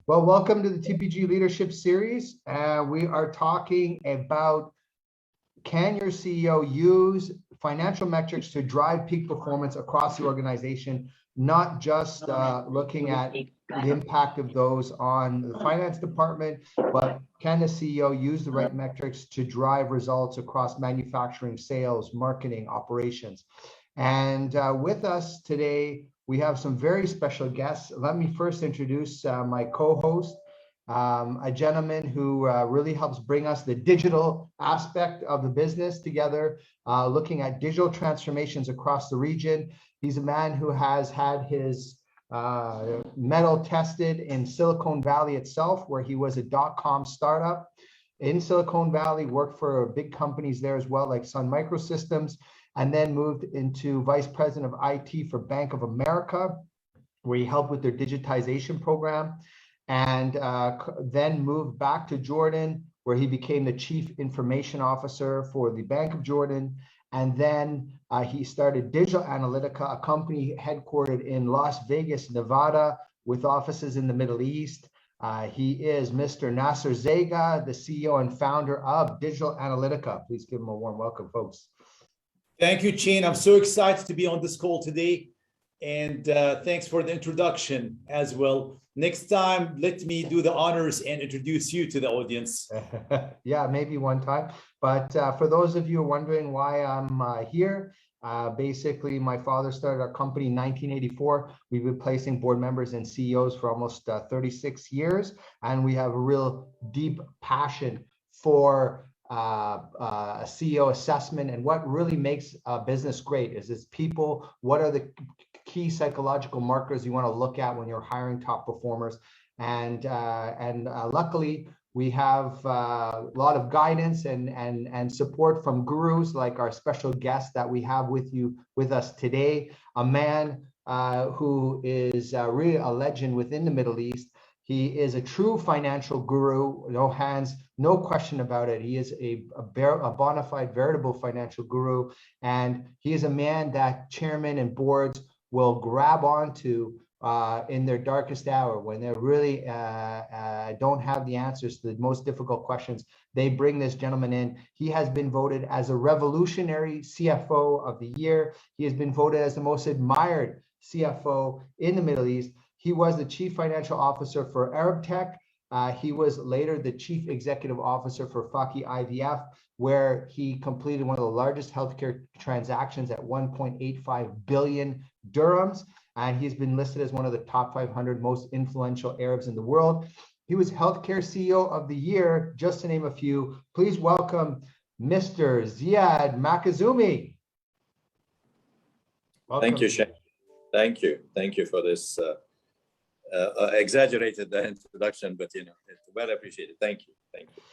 Well, welcome to the TPG Leadership Series. We are talking about, can your CEO use financial metrics to drive peak performance across the organization, not just looking at the impact of those on the finance department, but can the CEO use the right metrics to drive results across manufacturing, sales, marketing, operations? And with us today, we have some very special guests. Let me first introduce my co-host, a gentleman who really helps bring us the digital aspect of the business together, looking at digital transformations across the region. He's a man who has had his metal tested in Silicon Valley itself, where he was a .com startup in Silicon Valley, worked for big companies there as well, like Sun Microsystems, and then moved into vice president of IT for Bank of America, where he helped with their digitization program, and then moved back to Jordan, where he became the chief information officer for the Bank of Jordan. And then he started Digital Analytica, a company headquartered in Las Vegas, Nevada, with offices in the Middle East. He is Mr. Nasser Zega, the CEO and founder of Digital Analytica. Please give him a warm welcome, folks. Thank you, Chin. I'm so excited to be on this call today. And thanks for the introduction as well. Next time, let me do the honors and introduce you to the audience. Yeah, maybe one time. But for those of you wondering why I'm here, basically, my father started our company in 1984. We've been placing board members and CEOs for almost 36 years. And we have a real deep passion for a CEO assessment, and what really makes a business great is its people. What are the key psychological markers you want to look at when you're hiring top performers? And luckily, we have a lot of guidance and support from gurus like our special guest that we have with us today, a man who is really a legend within the Middle East. He is a true financial guru, no question about it. He is a bona fide, veritable financial guru. And he is a man that chairmen and boards will grab onto in their darkest hour when they really don't have the answers to the most difficult questions. They bring this gentleman in. He has been voted as a revolutionary CFO of the year. He has been voted as the most admired CFO in the Middle East. He was the chief financial officer for Arab Tech. He was later the chief executive officer for Faki IVF, where he completed one of the largest healthcare transactions at 1.85 billion dirhams. And he's been listed as one of the top 500 most influential Arabs in the world. He was healthcare CEO of the year, just to name a few. Please welcome Mr. Ziad Makazumi. Welcome. Thank you, Shane. Thank you. Thank you for this exaggerated introduction, but it's well appreciated. Thank you. Thank you.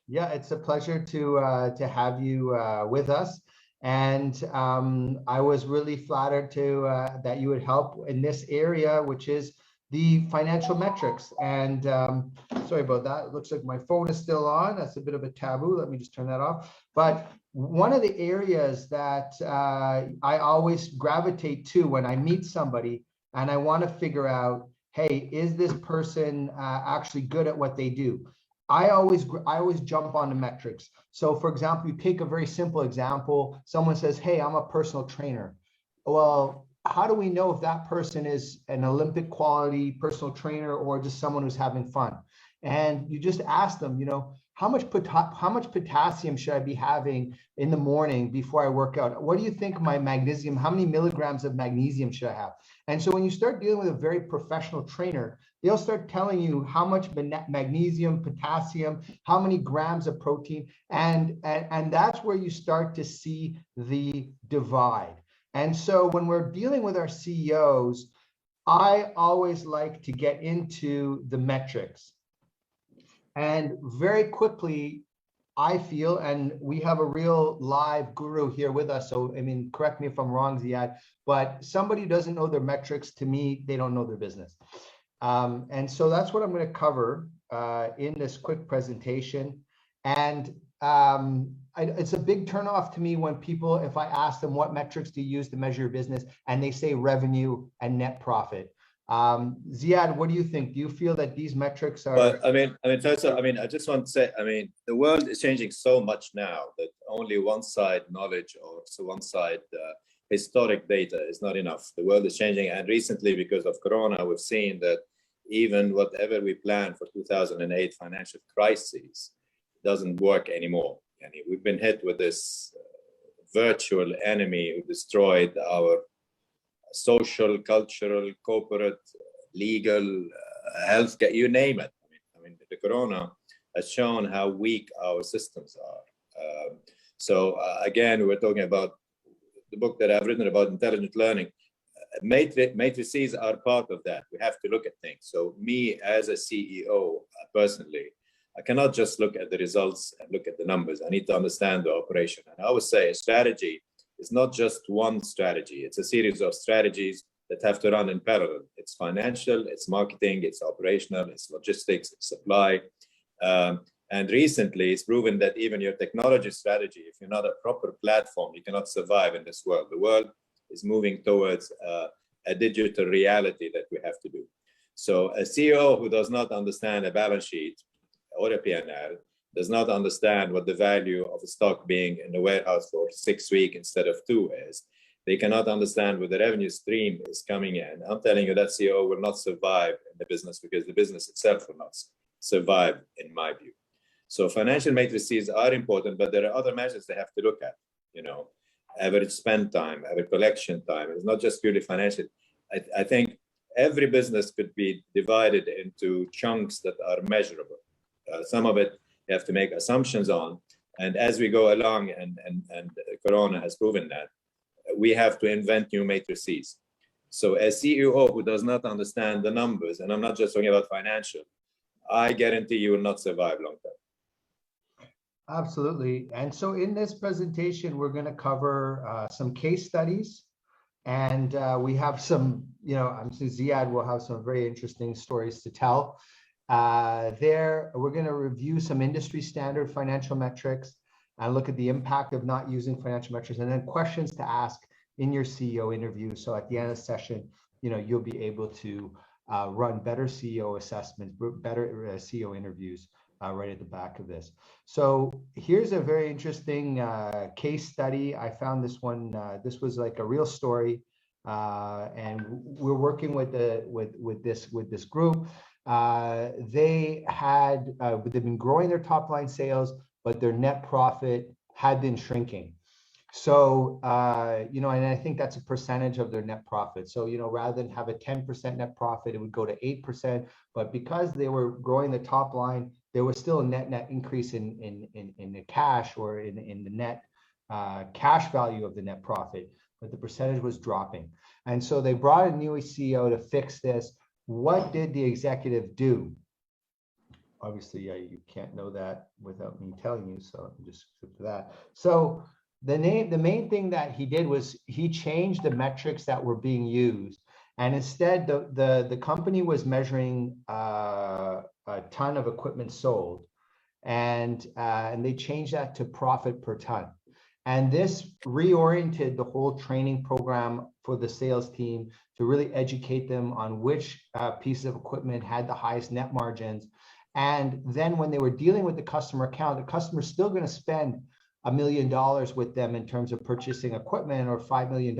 Yeah, it's a pleasure to have you with us. And I was really flattered that you would help in this area, which is the financial metrics. And sorry about that. It looks like my phone is still on. That's a bit of a taboo. Let me just turn that off. But one of the areas that I always gravitate to when I meet somebody and I want to figure out, hey, is this person actually good at what they do? I always jump on the metrics. So for example, you take a very simple example. Someone says, hey, I'm a personal trainer. Well, how do we know if that person is an Olympic quality personal trainer or just someone who's having fun? And you just ask them, how much potassium should I be having in the morning before I work out? What do you think my magnesium, how many milligrams of magnesium should I have? And so when you start dealing with a very professional trainer, they'll start telling you how much magnesium, potassium, how many grams of protein. And that's where you start to see the divide. And so when we're dealing with our CEOs, I always like to get into the metrics. And very quickly, I feel, and we have a real live guru here with us. So, correct me if I'm wrong, Ziad, but somebody who doesn't know their metrics, to me, they don't know their business. And so that's what I'm going to cover in this quick presentation. And it's a big turnoff to me when people, if I ask them what metrics do you use to measure your business, and they say revenue and net profit. Ziad, what do you think? Do you feel that these metrics are? But first of all, I just want to say, the world is changing so much now that only one side knowledge or so one side historic data is not enough. The world is changing, and recently, because of Corona, we've seen that even whatever we planned for 2008 financial crisis doesn't work anymore. And we've been hit with this virtual enemy who destroyed our social, cultural, corporate, legal, healthcare, you name it. The Corona has shown how weak our systems are. Again, we're talking about the book that I've written about intelligent learning. Matrices are part of that. We have to look at things. So me as a CEO, personally, I cannot just look at the results and look at the numbers. I need to understand the operation. And I would say a strategy is not just one strategy. It's a series of strategies that have to run in parallel. It's financial, it's marketing, it's operational, it's logistics, it's supply. And recently, it's proven that even your technology strategy, if you're not a proper platform, you cannot survive in this world. The world is moving towards a digital reality that we have to do. So a CEO who does not understand a balance sheet or a P&L, does not understand what the value of a stock being in the warehouse for 6 weeks instead of 2 is. They cannot understand where the revenue stream is coming in. I'm telling you that CEO will not survive in the business because the business itself will not survive, in my view. So financial matrices are important, but there are other measures they have to look at. Average spend time, average collection time. It's not just purely financial. I think every business could be divided into chunks that are measurable. Some of it you have to make assumptions on, and as we go along, and Corona has proven that, we have to invent new matrices. So a CEO who does not understand the numbers, and I'm not just talking about financial, I guarantee you will not survive long term. Absolutely. And so in this presentation, we're going to cover some case studies, and we have some, I'm sure Ziad will have some very interesting stories to tell. We're going to review some industry standard financial metrics and look at the impact of not using financial metrics, and then questions to ask in your CEO interview. So at the end of the session, you'll be able to run better CEO assessments, better CEO interviews right at the back of this. So here's a very interesting case study. I found this one. This was like a real story, and we're working with this group. They've been growing their top line sales, but their net profit had been shrinking. So, and I think that's a percentage of their net profit. So, rather than have a 10% net profit, it would go to 8%. But because they were growing the top line, there was still a net increase in the cash, or in the net cash value of the net profit, but the percentage was dropping. And so they brought a new CEO to fix this. What did the executive do? Obviously, you can't know that without me telling you, so I'll just skip to that. So the main thing that he did was he changed the metrics that were being used, and instead the company was measuring a ton of equipment sold, and they changed that to profit per ton. And this reoriented the whole training program for the sales team to really educate them on which pieces of equipment had the highest net margins. And then when they were dealing with the customer account, the customer's still going to spend $1 million with them in terms of purchasing equipment, or $5 million.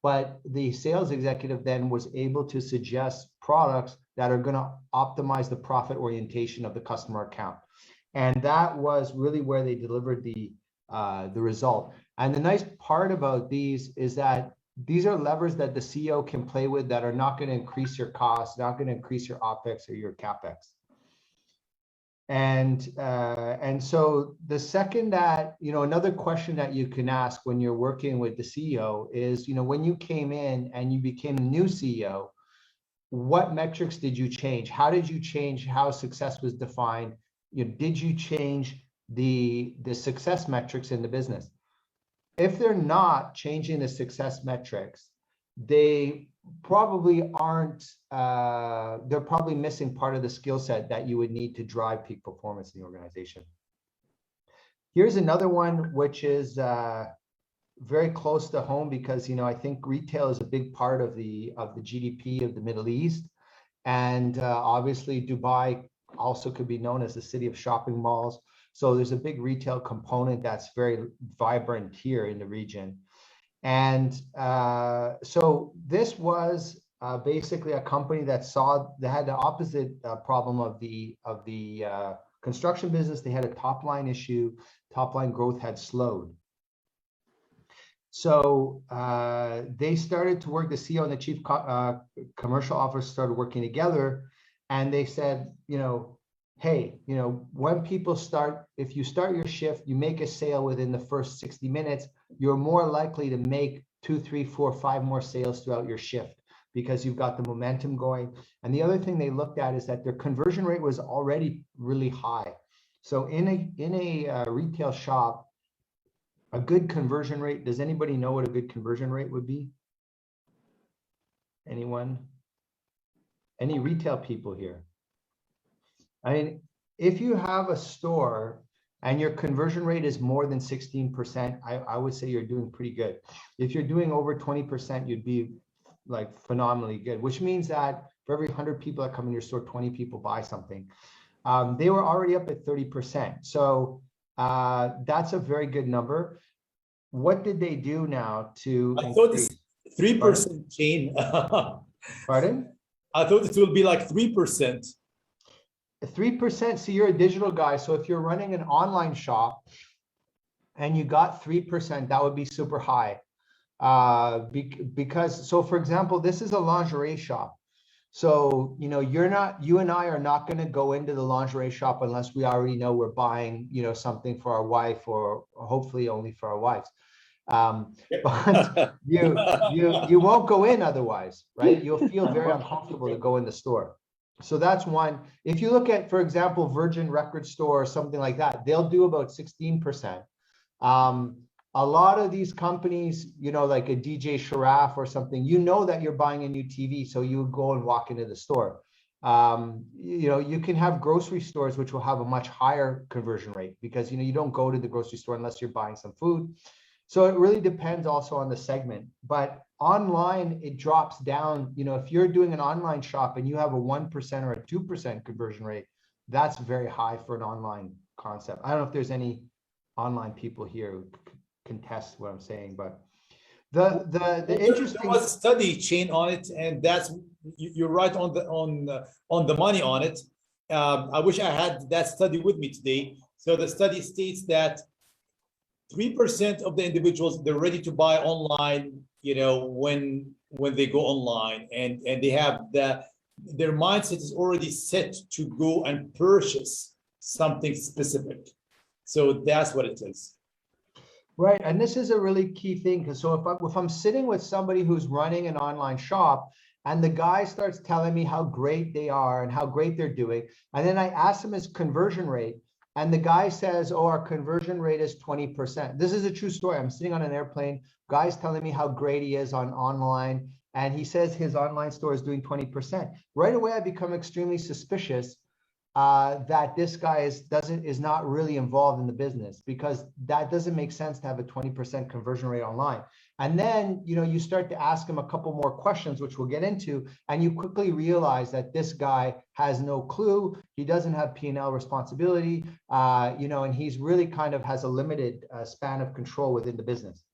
But the sales executive then was able to suggest products that are going to optimize the profit orientation of the customer account. And that was really where they delivered the result. And the nice part about these is that these are levers that the CEO can play with that are not going to increase your costs, not going to increase your OPEX or your CAPEX. And so the second that, another question that you can ask when you're working with the CEO is, when you came in and you became the new CEO, what metrics did you change? How did you change how success was defined? Did you change the success metrics in the business? If they're not changing the success metrics, they probably aren't, they're probably missing part of the skill set that you would need to drive peak performance in the organization. Here's another one, which is very close to home because, I think retail is a big part of the GDP of the Middle East. And obviously Dubai also could be known as the city of shopping malls. So there's a big retail component that's very vibrant here in the region. And so this was basically a company that had the opposite problem of the construction business. They had a top line issue. Top line growth had slowed. So they started to work. The CEO and the chief commercial officer started working together, and they said, hey, when people start, if you start your shift, you make a sale within the first 60 minutes, you're more likely to make 2, 3, 4, 5 more sales throughout your shift because you've got the momentum going. And the other thing they looked at is that their conversion rate was already really high. So in a retail shop, a good conversion rate, does anybody know what a good conversion rate would be? Anyone? Any retail people here? I mean, if you have a store and your conversion rate is more than 16%, I would say you're doing pretty good. If you're doing over 20%, you'd be like phenomenally good, which means that for every 100 people that come in your store, 20 people buy something. They were already up at 30%. So that's a very good number. What did they do now to I thought it's 3% chain. Pardon? I thought it will be like 3%. 3%. So you're a digital guy. So if you're running an online shop and you got 3%, that would be super high. Because, so for example, this is a lingerie shop. So, you and I are not going to go into the lingerie shop unless we already know we're buying, something for our wife or hopefully only for our wives. But you won't go in otherwise, right? You'll feel very uncomfortable to go in the store. So that's one. If you look at, for example, Virgin Record Store or something like that, they'll do about 16%. A lot of these companies, like a DJ Sharaf or something, that you're buying a new TV, so you would go and walk into the store. You can have grocery stores which will have a much higher conversion rate because you don't go to the grocery store unless you're buying some food. So it really depends also on the segment. But online, it drops down. If you're doing an online shop and you have a 1% or a 2% conversion rate, that's very high for an online concept. I don't know if there's any online people here who contest what I'm saying, but the interesting, there was a study chain on it, and you're right on the money on it. I wish I had that study with me today. So the study states that 3% of the individuals, they're ready to buy online, when they go online, and they have their mindset is already set to go and purchase something specific. So that's what it is. Right. And this is a really key thing, because so if I'm sitting with somebody who's running an online shop and the guy starts telling me how great they are and how great they're doing, and then I ask him his conversion rate, and the guy says, oh, our conversion rate is 20%. This is a true story. I'm sitting on an airplane, guy's telling me how great he is on online, and he says his online store is doing 20%. Right away, I become extremely suspicious that this guy is not really involved in the business, because that doesn't make sense to have a 20% conversion rate online. And then, you start to ask him a couple more questions, which we'll get into, and you quickly realize that this guy has no clue. He doesn't have P&L responsibility, and he's really kind of has a limited span of control within the business.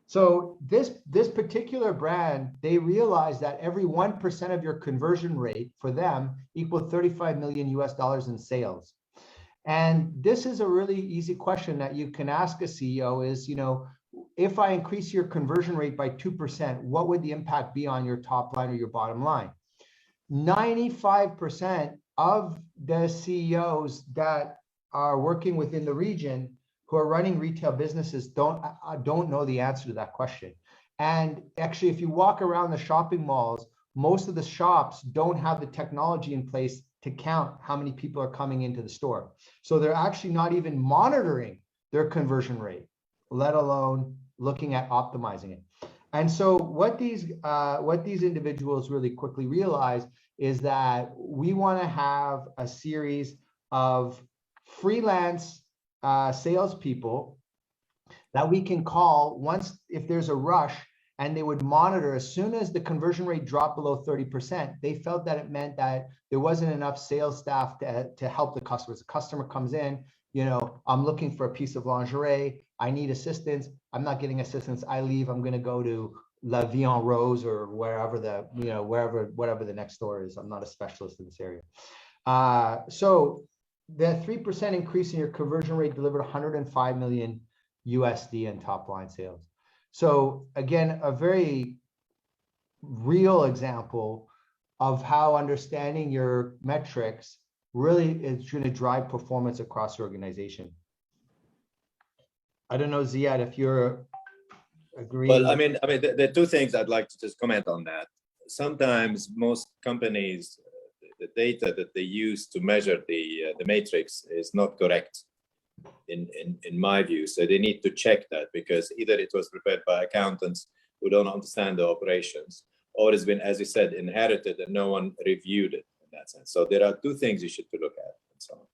So this particular brand, they realize that every 1% of your conversion rate for them equals $35 million in sales. And this is a really easy question that you can ask a CEO is, if I increase your conversion rate by 2%, what would the impact be on your top line or your bottom line? 95% of the CEOs that are working within the region who are running retail businesses don't know the answer to that question. And actually, if you walk around the shopping malls, most of the shops don't have the technology in place to count how many people are coming into the store. So they're actually not even monitoring their conversion rate, let alone looking at optimizing it. And so what these individuals really quickly realize is that we want to have a series of freelance salespeople that we can call once if there's a rush, and they would monitor as soon as the conversion rate dropped below 30%, they felt that it meant that there wasn't enough sales staff to help the customers. The customer comes in, I'm looking for a piece of lingerie. I need assistance. I'm not getting assistance. I leave. I'm going to go to La Vie en Rose or wherever whatever the next store is. I'm not a specialist in this area. So the 3% increase in your conversion rate delivered 105 million USD in top line sales. So again, a very real example of how understanding your metrics really is going to drive performance across your organization. I don't know, Ziad, if you're agreeing. Well, I mean, there are two things I'd like to just comment on that. Sometimes most companies, the data that they use to measure the matrix is not correct. In my view, so they need to check that, because either it was prepared by accountants who don't understand the operations, or it's been, as you said, inherited and no one reviewed it in that sense. So there are two things you should look at and so on.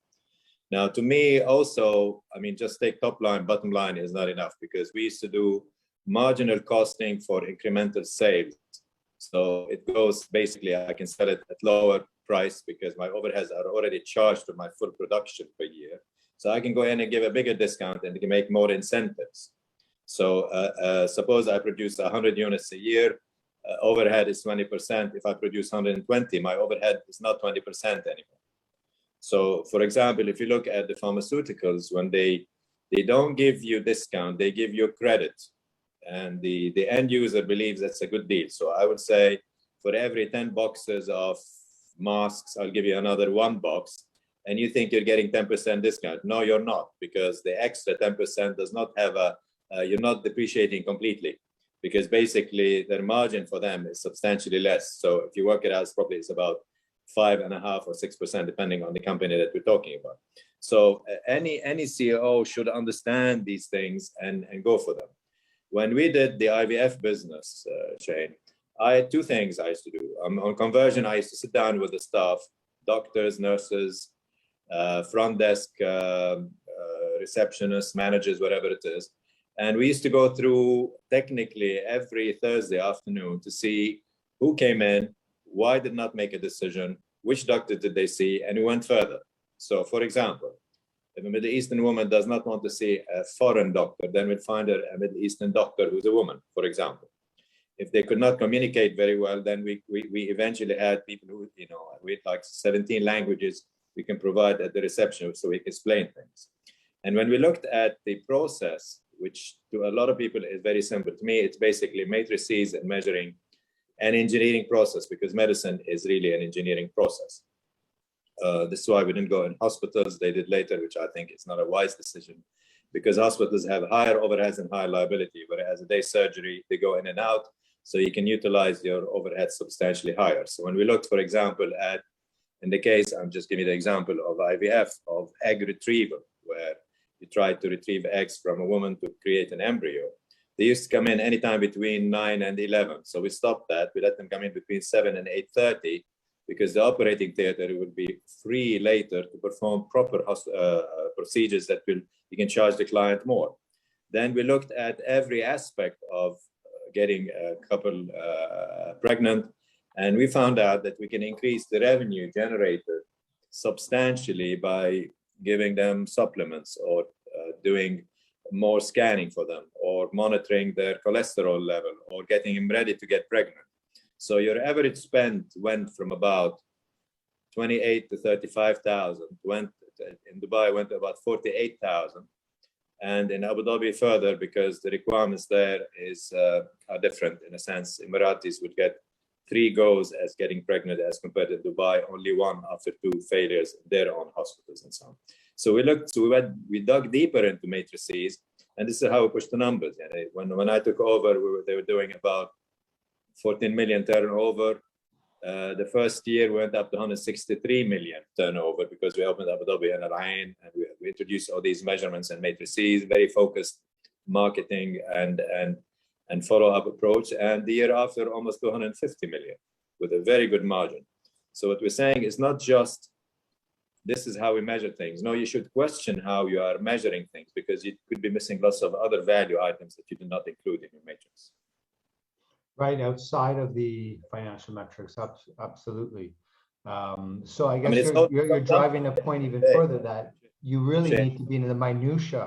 Now, to me also, I mean, just take top line, bottom line is not enough, because we used to do marginal costing for incremental sales. So it goes basically, I can sell it at lower price because my overheads are already charged to my full production per year. So I can go in and give a bigger discount and can make more incentives. So suppose I produce 100 units a year, overhead is 20%. If I produce 120, my overhead is not 20% anymore. So for example, if you look at the pharmaceuticals, when they don't give you discount, they give you credit. And the end user believes that's a good deal. So I would say for every 10 boxes of masks, I'll give you another 1 box. And you think you're getting 10% discount. No, you're not, because the extra 10% does not have you're not depreciating completely, because basically their margin for them is substantially less. So if you work it out, probably it's about 5.5 or 6%, depending on the company that we're talking about. So any CEO should understand these things and go for them. When we did the IVF business, Shane, I had 2 things I used to do. On conversion, I used to sit down with the staff, doctors, nurses, front desk, receptionists, managers, whatever it is. And we used to go through technically every Thursday afternoon to see who came in, why did not make a decision, which doctor did they see, and we went further. So for example, if a Middle Eastern woman does not want to see a foreign doctor, then we'd find her a Middle Eastern doctor who's a woman, for example. If they could not communicate very well, then we eventually had people who, with like 17 languages we can provide at the reception so we can explain things. And when we looked at the process, which to a lot of people is very simple, to me, it's basically matrices and measuring an engineering process, because medicine is really an engineering process. This is why we didn't go in hospitals. They did later, which I think is not a wise decision, because hospitals have higher overheads and higher liability, whereas a day surgery, they go in and out, so you can utilize your overhead substantially higher. So when we looked, for example, at, in the case, I'm just giving you the example of IVF, of egg retrieval, where you try to retrieve eggs from a woman to create an embryo. They used to come in anytime between 9 and 11. So we stopped that. We let them come in between 7 and 8:30, because the operating theater would be free later to perform proper procedures that you can charge the client more. Then we looked at every aspect of getting a couple pregnant, and we found out that we can increase the revenue generated substantially by giving them supplements, or doing more scanning for them, or monitoring their cholesterol level, or getting them ready to get pregnant. So your average spend went from about 28 to 35,000. In Dubai, went to about 48,000, and in Abu Dhabi further, because the requirements there are different in a sense. Emiratis would get 3 goes as getting pregnant, as compared to Dubai, only 1 after 2 failures in their own hospitals and so on. So we dug deeper into matrices, and this is how we pushed the numbers. When I took over, they were doing about 14 million turnover. The first year we went up to 163 million turnover, because we opened Abu Dhabi and Al Ain, and we introduced all these measurements and matrices, very focused marketing and follow-up approach. And the year after, almost 250 million with a very good margin. So what we're saying is not just this is how we measure things. No, you should question how you are measuring things, because you could be missing lots of other value items that you did not include in your matrix. Right, outside of the financial metrics, absolutely. So I guess you're driving a point even further, that you really need to be in the minutia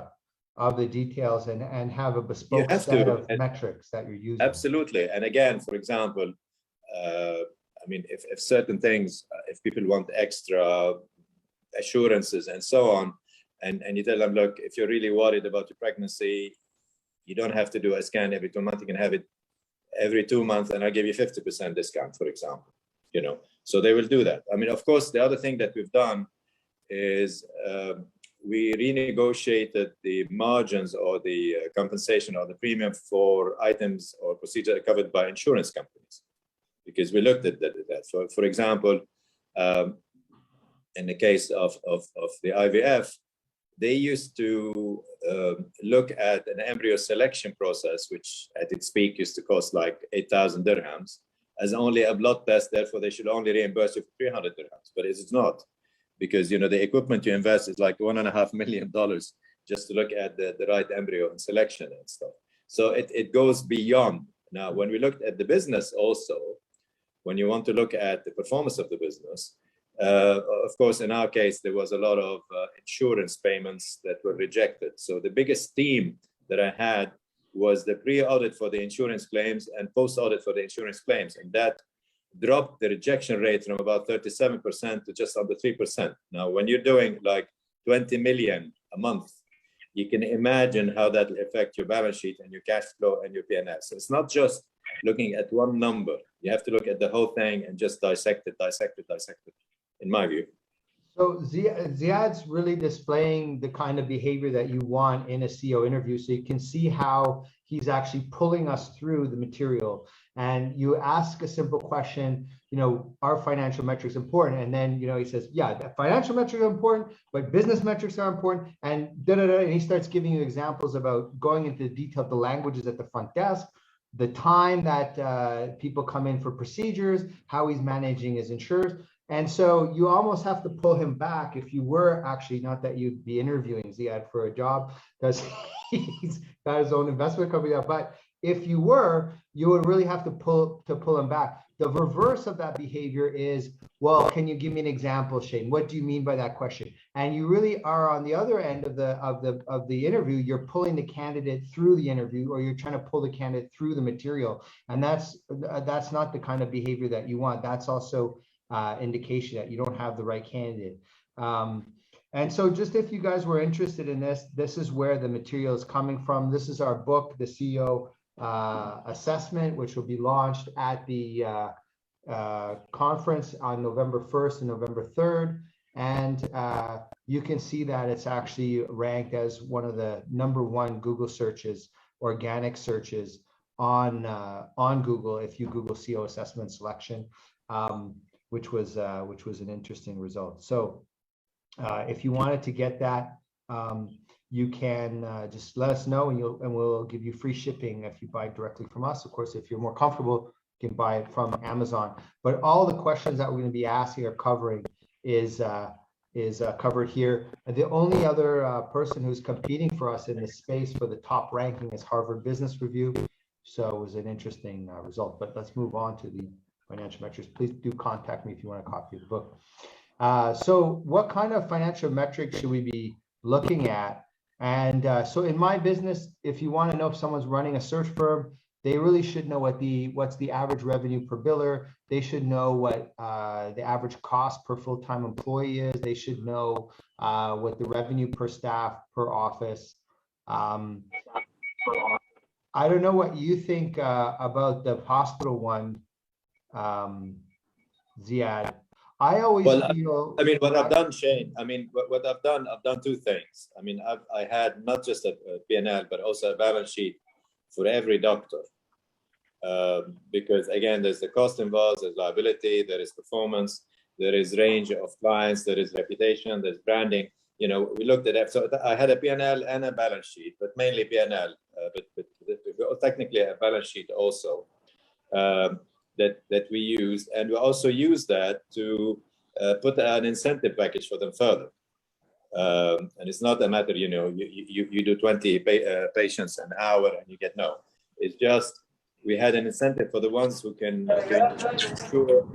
of the details and have a bespoke set of metrics that you're using. Absolutely. And again, for example, I mean, if certain things, if people want extra assurances and so on, and you tell them, look, if you're really worried about your pregnancy, you don't have to do a scan every 2 months. You can have it every 2 months, and I'll give you 50% discount, for example. You know, so they will do that. I mean, of course, the other thing that we've done is we renegotiated the margins or the compensation or the premium for items or procedures covered by insurance companies, because we looked at that. So, for example, in the case of the IVF, they used to look at an embryo selection process, which at its peak used to cost like 8,000 dirhams, as only a blood test. Therefore, they should only reimburse you for 300 dirhams. But it's not, because, you know, the equipment you invest is like $1.5 million just to look at the right embryo and selection and stuff. So it goes beyond. Now, when we looked at the business also, when you want to look at the performance of the business, of course, in our case, there was a lot of insurance payments that were rejected. So the biggest theme that I had was the pre-audit for the insurance claims and post-audit for the insurance claims. And that dropped the rejection rate from about 37% to just under 3%. Now, when you're doing like 20 million a month, you can imagine how that will affect your balance sheet and your cash flow and your P&L. So it's not just looking at one number. You have to look at the whole thing and just dissect it, in my view. So Ziad's really displaying the kind of behavior that you want in a CEO interview. So you can see how he's actually pulling us through the material. And you ask a simple question, you know, are financial metrics important? And then, you know, he says, yeah, financial metrics are important, but business metrics are important. And and he starts giving you examples about going into the detail of the languages at the front desk, the time that people come in for procedures, how he's managing his insurers. And so you almost have to pull him back if you were actually, not that you'd be interviewing Ziad for a job, because he's got his own investment company, but if you were, you would really have to pull him back. The reverse of that behavior is, well, can you give me an example, Shane? What do you mean by that question? And you really are on the other end of the interview. You're pulling the candidate through the interview, or you're trying to pull the candidate through the material. And that's not the kind of behavior that you want. That's also indication that you don't have the right candidate. And so just if you guys were interested in this, this is where the material is coming from. This is our book, the CEO assessment, which will be launched at the conference on November 1st and November 3rd. And you can see that it's actually ranked as one of the #1 Google searches, organic searches on Google, if you Google CEO assessment selection. Which was an interesting result. So if you wanted to get that, you can just let us know, and we'll give you free shipping if you buy directly from us. Of course, if you're more comfortable, you can buy it from Amazon. But all the questions that we're going to be asking or covering is covered here. And the only other person who's competing for us in this space for the top ranking is Harvard Business Review. So it was an interesting result. But let's move on to the financial metrics. Please do contact me if you want a copy of the book. So what kind of financial metrics should we be looking at? And so in my business, if you want to know if someone's running a search firm, they really should know what's the average revenue per biller. They should know what the average cost per full-time employee is. They should know what the revenue per staff per office. I don't know what you think about the hospital one, Ziad. I always feel. I mean, what I've done, Shane. I mean, what I've done two things. I mean, I had not just a P&L, but also a balance sheet for every doctor, because again, there's the cost involved, there's liability, there is performance, there is range of clients, there is reputation, there's branding. You know, we looked at that. So I had a P&L and a balance sheet, but mainly P&L, but technically a balance sheet also. That we used, and we also use that to put an incentive package for them further. And it's not a matter, you do 20 patients an hour and you get no. It's just, we had an incentive for the ones who can ensure.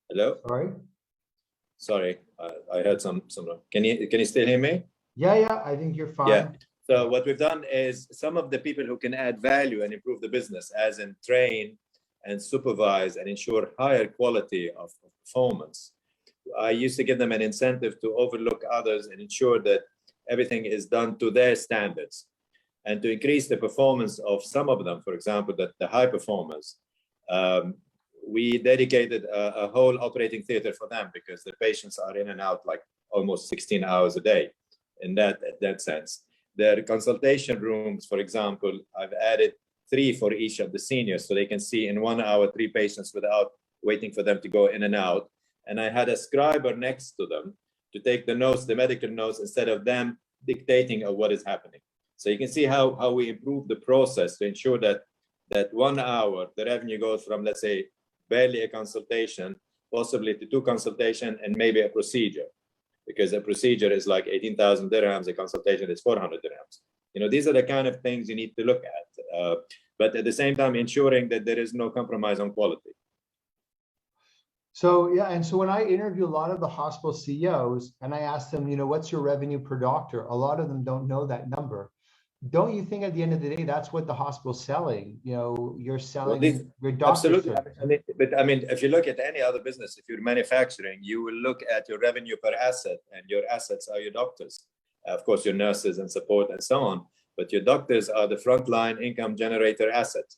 Hello? Sorry, I heard some. Can you still hear me? Yeah, I think you're fine. Yeah. So what we've done is some of the people who can add value and improve the business, as in train and supervise and ensure higher quality of performance. I used to give them an incentive to overlook others and ensure that everything is done to their standards. And to increase the performance of some of them, for example, the high performers, we dedicated a whole operating theater for them because the patients are in and out like almost 16 hours a day in that sense. Their consultation rooms, for example, I've added 3 for each of the seniors so they can see in 1 hour 3 patients without waiting for them to go in and out. And I had a scriber next to them to take the notes, the medical notes, instead of them dictating of what is happening. So you can see how we improve the process to ensure that 1 hour, the revenue goes from, let's say, barely a consultation, possibly to 2 consultations and maybe a procedure. Because a procedure is like 18,000 dirhams, a consultation is 400 dirhams. These are the kind of things you need to look at. But at the same time, ensuring that there is no compromise on quality. So, yeah, and so when I interview a lot of the hospital CEOs and I ask them, what's your revenue per doctor? A lot of them don't know that number. Don't you think at the end of the day, that's what the hospital's selling? You're selling your doctor. Absolutely. I mean, if you look at any other business, if you're manufacturing, you will look at your revenue per asset, and your assets are your doctors. Of course, your nurses and support and so on, but your doctors are the frontline income generator asset.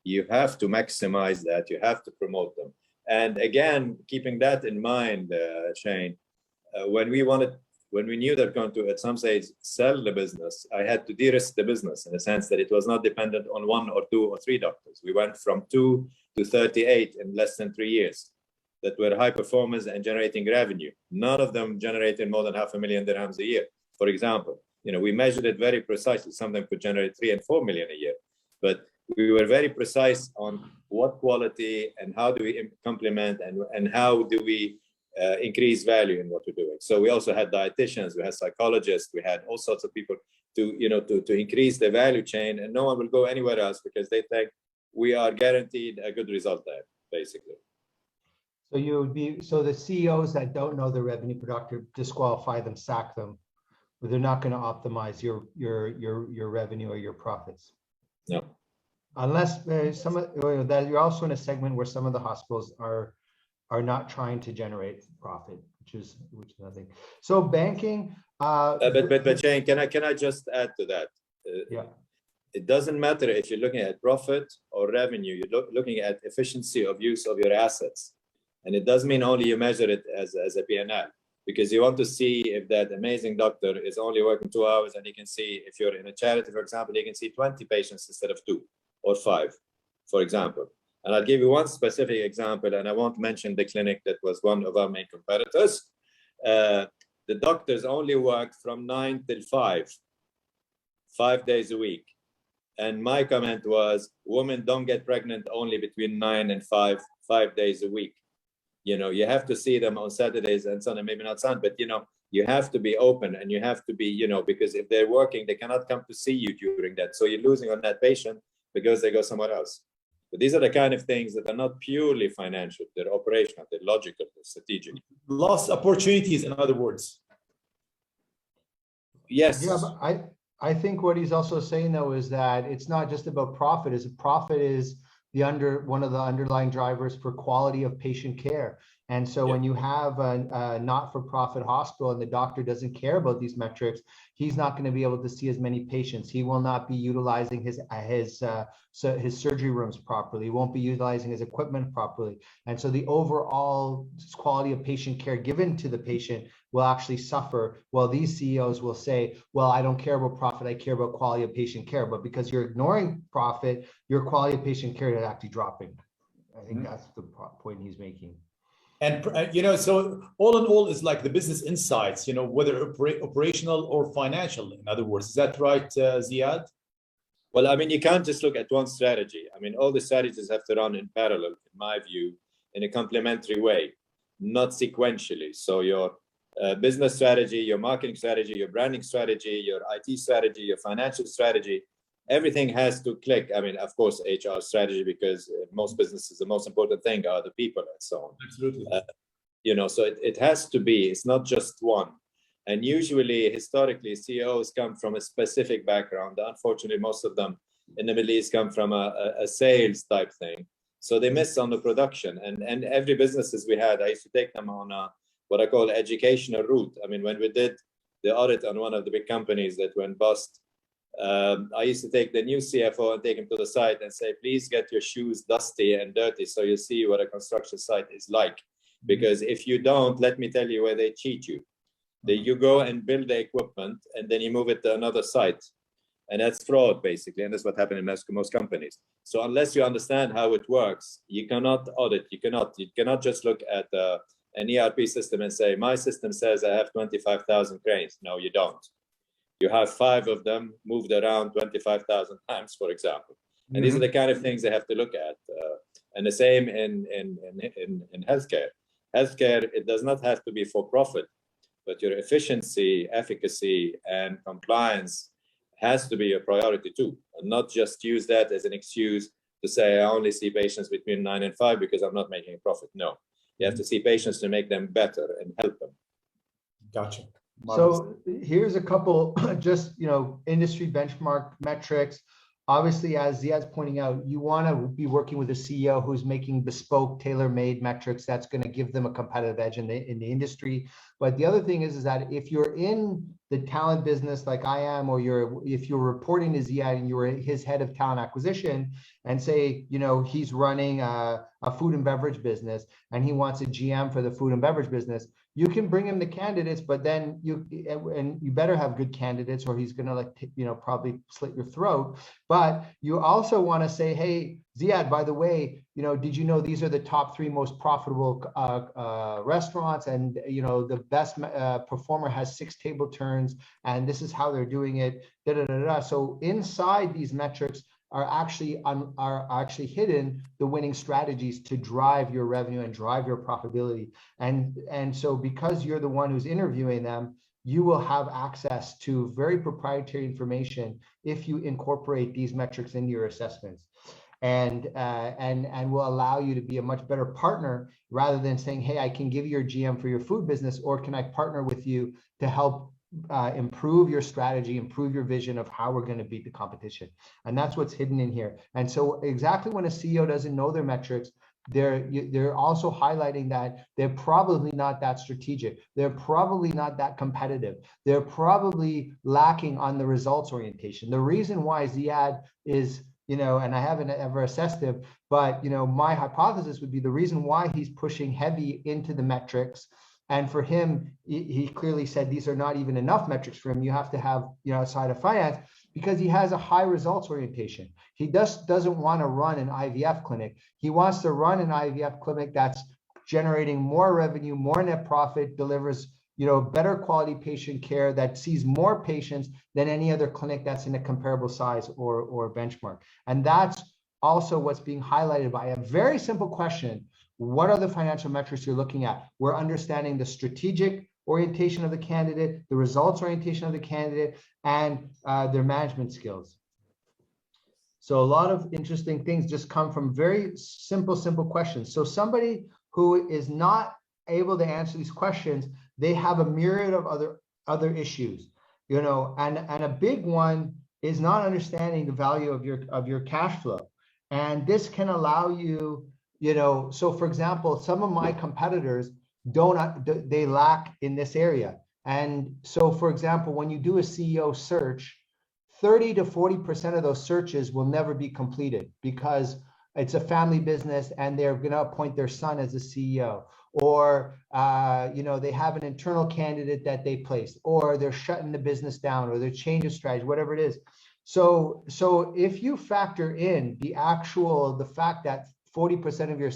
You have to maximize that. You have to promote them. And again, keeping that in mind, Shane, when we knew they're going to, at some stage, sell the business, I had to de-risk the business in the sense that it was not dependent on 1 or 2 or 3 doctors. We went from 2 to 38 in less than 3 years that were high performers and generating revenue. None of them generated more than 500,000 dirhams a year. For example, we measured it very precisely. Some of them could generate 3 and 4 million a year, but we were very precise on what quality and how do we complement and how do we increase value in what we're doing. So we also had dietitians, we had psychologists, we had all sorts of people to increase the value chain, and no one will go anywhere else because they think we are guaranteed a good result there, basically. So the CEOs that don't know the revenue per doctor, disqualify them, sack them, but they're not going to optimize your revenue or your profits. No. Unless that you're also in a segment where some of the hospitals are not trying to generate profit, which is nothing. So banking. But Shane, can I just add to that? Yeah. It doesn't matter if you're looking at profit or revenue. You're looking at efficiency of use of your assets, and it doesn't mean only you measure it as a P&L, because you want to see if that amazing doctor is only working 2 hours, and you can see if you're in a charity, for example, you can see 20 patients instead of 2 or 5, for example. And I'll give you one specific example, and I won't mention the clinic that was one of our main competitors. The doctors only worked from 9 till 5 days a week. And my comment was, women don't get pregnant only between 9 and 5 days a week. You have to see them on Saturdays and Sunday, maybe not Sunday, but you have to be open, and you have to be, because if they're working, they cannot come to see you during that. So you're losing on that patient because they go somewhere else. But these are the kind of things that are not purely financial, they're operational, they're logical, they're strategic. Lost opportunities, in other words. Yes. Yeah, but I think what he's also saying, though, is that it's not just about profit. Profit is one of the underlying drivers for quality of patient care. And so when you have a not-for-profit hospital and the doctor doesn't care about these metrics, he's not going to be able to see as many patients. He will not be utilizing his surgery rooms properly. He won't be utilizing his equipment properly. And so the overall quality of patient care given to the patient will actually suffer. Well, these CEOs will say, well, I don't care about profit, I care about quality of patient care. But because you're ignoring profit, your quality of patient care is actually dropping. I think that's the point he's making. And, so all in all is like the business insights, whether operational or financial, in other words. Is that right, Ziad? Well, I mean, you can't just look at one strategy. I mean, all the strategies have to run in parallel, in my view, in a complementary way, not sequentially. So your business strategy, your marketing strategy, your branding strategy, your IT strategy, your financial strategy, everything has to click. I mean, of course, HR strategy, because most businesses, the most important thing are the people and so on. Absolutely. So it has to be, it's not just one. And usually, historically, CEOs come from a specific background. Unfortunately, most of them in the Middle East come from a sales type thing. So they miss on the production. And every businesses we had, I used to take them on what I call educational route. I mean, when we did the audit on one of the big companies that went bust, I used to take the new CFO and take him to the site and say, please get your shoes dusty and dirty so you see what a construction site is like. Because if you don't, let me tell you where they cheat you. You go and build the equipment and then you move it to another site. And that's fraud, basically. And that's what happened in most companies. So unless you understand how it works, you cannot audit. You cannot just look at an ERP system and say, my system says I have 25,000 cranes. No, you don't. You have 5 of them moved around 25,000 times, for example. And these are the kind of things they have to look at. And the same in healthcare. Healthcare, it does not have to be for profit, but your efficiency, efficacy, and compliance has to be a priority too, and not just use that as an excuse to say, I only see patients between 9 and 5 because I'm not making a profit. No, you have to see patients to make them better and help them. Gotcha. So here's a couple just, industry benchmark metrics. Obviously, as Ziad's pointing out, you want to be working with a CEO who's making bespoke, tailor-made metrics that's going to give them a competitive edge in the industry. But the other thing is that if you're in the talent business like I am, or if you're reporting to Ziad and you're his head of talent acquisition, and say, he's running a food and beverage business and he wants a GM for the food and beverage business, you can bring him the candidates, but then you better have good candidates or he's going to probably slit your throat. But you also want to say, hey, Ziad, by the way, did you know these are the top 3 most profitable restaurants, and the best performer has 6 table turns, and this is how they're doing it. So inside these metrics are actually hidden the winning strategies to drive your revenue and drive your profitability. And so because you're the one who's interviewing them, you will have access to very proprietary information if you incorporate these metrics into your assessments. And will allow you to be a much better partner, rather than saying, hey, I can give you your GM for your food business, or can I partner with you to help improve your strategy, improve your vision of how we're going to beat the competition. And that's what's hidden in here. And so exactly when a CEO doesn't know their metrics, they're also highlighting that they're probably not that strategic. They're probably not that competitive. They're probably lacking on the results orientation. The reason why Ziad is, and I haven't ever assessed him, but my hypothesis would be the reason why he's pushing heavy into the metrics. And for him, he clearly said these are not even enough metrics for him. You have to have, outside of finance, because he has a high results orientation. He doesn't want to run an IVF clinic. He wants to run an IVF clinic that's generating more revenue, more net profit, delivers, better quality patient care, that sees more patients than any other clinic that's in a comparable size or benchmark. And that's also what's being highlighted by a very simple question. What are the financial metrics you're looking at? We're understanding the strategic orientation of the candidate, the results orientation of the candidate, and their management skills. So a lot of interesting things just come from very simple questions. So somebody who is not able to answer these questions, they have a myriad of other issues, and a big one is not understanding the value of your cash flow. And this can allow you, so for example, some of my competitors they lack in this area. And so, for example, when you do a CEO search, 30 to 40% of those searches will never be completed because it's a family business and they're going to appoint their son as a CEO, or they have an internal candidate that they placed, or they're shutting the business down, or they're changing strategy, whatever it is. So if you factor in the fact that 40% of your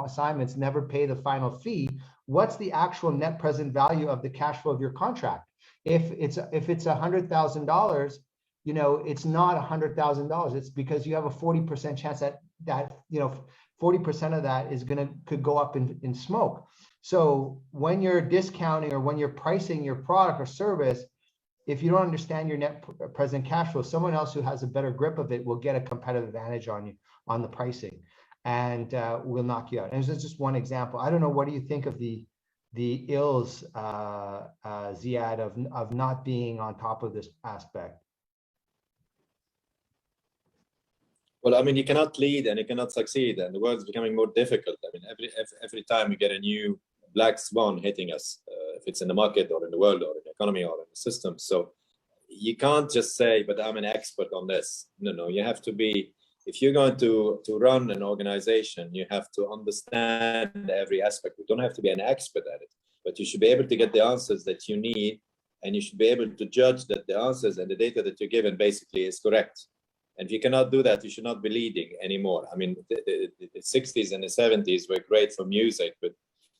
assignments never pay the final fee, what's the actual net present value of the cash flow of your contract? If it's $100,000, it's not $100,000. It's because you have a 40% chance that 40% of that could go up in smoke. So when you're discounting or when you're pricing your product or service, if you don't understand your net present cash flow, someone else who has a better grip of it will get a competitive advantage on you on the pricing, and will knock you out. And this is just one example. I don't know, what do you think of the ills, Ziad, of not being on top of this aspect? Well, I mean, you cannot lead and you cannot succeed, and the world is becoming more difficult. I mean, every time you get a new black swan hitting us, if it's in the market or in the world or in the economy or in the system. So you can't just say, but I'm an expert on this. No, you have to be, if you're going to run an organization, you have to understand every aspect. You don't have to be an expert at it, but you should be able to get the answers that you need, and you should be able to judge that the answers and the data that you're given basically is correct. And if you cannot do that, you should not be leading anymore. I mean, the 60s and the 70s were great for music, but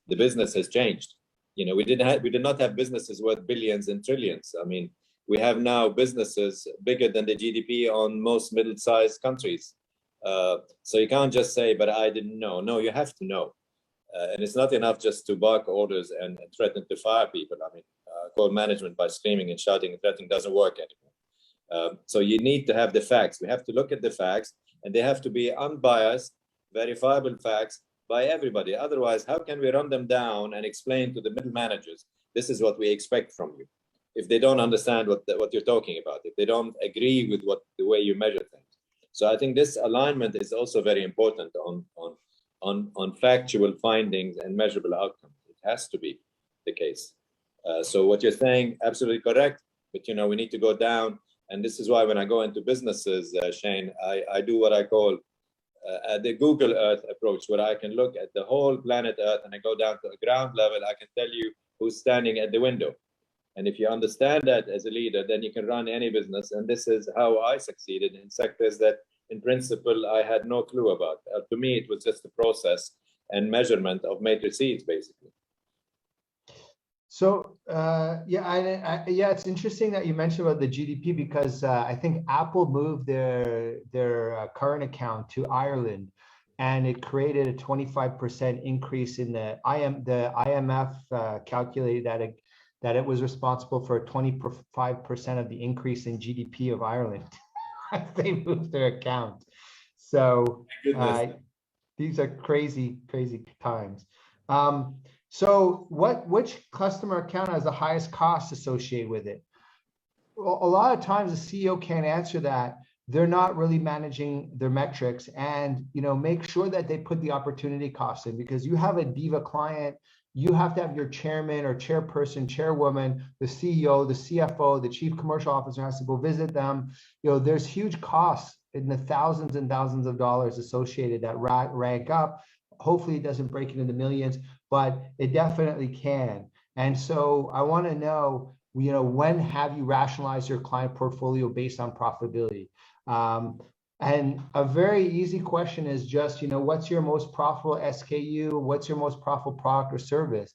the business has changed. You know, we did not have businesses worth billions and trillions. I mean, we have now businesses bigger than the GDP on most middle-sized countries. So you can't just say, but I didn't know. No, you have to know. And it's not enough just to bark orders and threaten to fire people. I mean, call management by screaming and shouting and threatening doesn't work anymore. So you need to have the facts. We have to look at the facts, and they have to be unbiased, verifiable facts by everybody. Otherwise, how can we run them down and explain to the middle managers, this is what we expect from you, if they don't understand what you're talking about, if they don't agree with the way you measure things. So I think this alignment is also very important on factual findings and measurable outcomes. It has to be the case. So what you're saying, absolutely correct, but you know, we need to go down. And this is why when I go into businesses, Shane, I do what I call the Google Earth approach, where I can look at the whole planet Earth and I go down to a ground level. I can tell you who's standing at the window. And if you understand that as a leader, then you can run any business. And this is how I succeeded in sectors that, in principle, I had no clue about. To me, it was just a process and measurement of matrices, basically. So yeah, it's interesting that you mentioned about the GDP, because I think Apple moved their current account to Ireland, and it created a 25% increase in the IMF calculated that it was responsible for 25% of the increase in GDP of Ireland. They moved their account. So these are crazy times. So which customer account has the highest cost associated with it? Well, a lot of times the CEO can't answer that. They're not really managing their metrics, and make sure that they put the opportunity cost in, because you have a diva client, you have to have your chairman or chairperson, chairwoman, the CEO, the CFO, the chief commercial officer has to go visit them. There's huge costs in the thousands and thousands of dollars associated that rank up. Hopefully it doesn't break into the millions, but it definitely can. And so I want to know, when have you rationalized your client portfolio based on profitability? And a very easy question is just, what's your most profitable SKU? What's your most profitable product or service?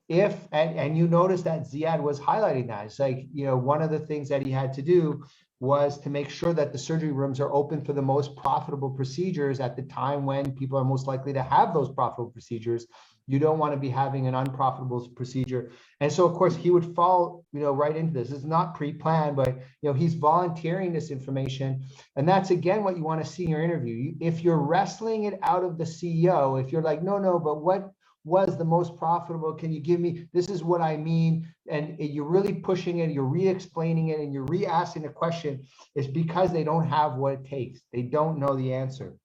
And you notice that Ziad was highlighting that. It's like, one of the things that he had to do was to make sure that the surgery rooms are open for the most profitable procedures at the time when people are most likely to have those profitable procedures. You don't want to be having an unprofitable procedure. And so, of course, he would fall, right into this. It's not pre-planned, but, he's volunteering this information. And that's, again, what you want to see in your interview. If you're wrestling it out of the CEO, if you're like, no, but what was the most profitable? Can you give me, this is what I mean. And you're really pushing it, you're re-explaining it, and you're re-asking the question, it's because they don't have what it takes. They don't know the answer.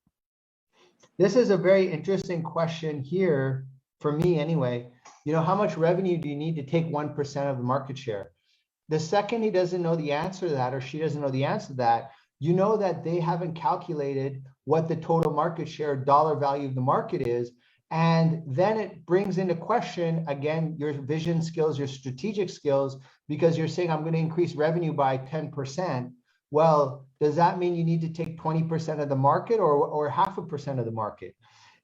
This is a very interesting question here, for me anyway. How much revenue do you need to take 1% of the market share? The second he doesn't know the answer to that, or she doesn't know the answer to that, that they haven't calculated what the total market share dollar value of the market is. And then it brings into question, again, your vision skills, your strategic skills, because you're saying, I'm going to increase revenue by 10%. Well, does that mean you need to take 20% of the market or 0.5% of the market?